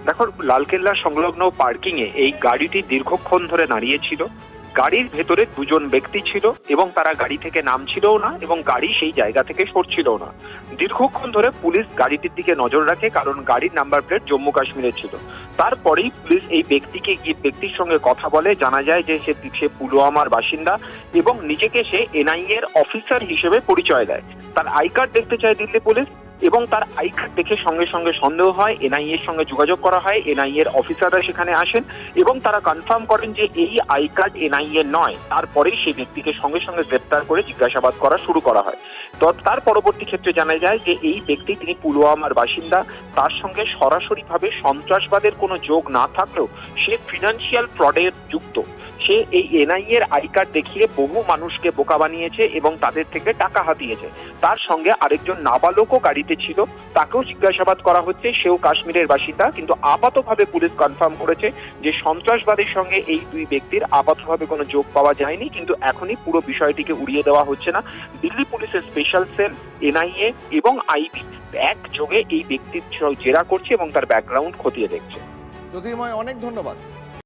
দেখো, লালকেল্লা সংলগ্ন পার্কিং এ এই গাড়িটি দীর্ঘক্ষণ ধরে দাঁড়িয়েছিল। গাড়ির ভেতরে দুজন ব্যক্তি ছিল এবং তারা গাড়ি থেকে নামছিলও না এবং গাড়ি সেই জায়গা থেকে সরছিল না। দীর্ঘক্ষণ ধরে পুলিশ গাড়িটির দিকে নজর রাখে, কারণ গাড়ির নাম্বার প্লেট জম্মু কাশ্মীরের ছিল। তারপরেই পুলিশ এই ব্যক্তির সঙ্গে কথা বলে, জানা যায় যে সে পুলওয়ামার বাসিন্দা এবং নিজেকে সে এনআইএ এর অফিসার হিসেবে পরিচয় দেয়। তার আই কার্ড দেখতে চায় দিল্লি পুলিশ এবং তার আই কার্ড দেখে সঙ্গে সঙ্গে সন্দেহ হয়। এনআইএ এর সঙ্গে যোগাযোগ করা হয়, এনআইএ এর অফিসাররা সেখানে আসেন এবং তারা কনফার্ম করেন যে এই আই কার্ড এনআইএ এর নয়। তারপরেই সেই ব্যক্তিকে সঙ্গে সঙ্গে গ্রেপ্তার করে জিজ্ঞাসাবাদ করা শুরু করা হয়। তো তার পরবর্তী ক্ষেত্রে জানা যায় যে এই ব্যক্তি তিনি পুলওয়ামার বাসিন্দা। তার সঙ্গে সরাসরিভাবে সন্ত্রাসবাদের কোনো যোগ না থাকলেও সে ফিনান্সিয়াল ফ্রডে যুক্ত। সে এই এনআইএ এর আই কার্ড দেখিয়ে বহু মানুষকে বোকা বানিয়েছে এবং তাদের থেকে টাকা হাতিয়েছে। তার সঙ্গে আরেকজন নাবালকও গাড়িতে ছিল, তাকেও জিজ্ঞাসাবাদ করা হচ্ছে। সেও কাশ্মীরের বাসিন্দা, কিন্তু আপাতভাবে পুলিশ কনফার্ম করেছে যে সন্ত্রাসবাদের সঙ্গে এই দুই ব্যক্তির আপাতভাবে কোনো যোগ পাওয়া যায়নি। কিন্তু এখনই পুরো বিষয়টিকে উড়িয়ে দেওয়া হচ্ছে না। দিল্লি পুলিশের স্পেশাল সেল, এনআইএ এবং আইবি একযোগে এই ব্যক্তির জেরা করছে এবং তার ব্যাকগ্রাউন্ড খতিয়ে দেখছে। জ্যোতির্ময়, অনেক ধন্যবাদ।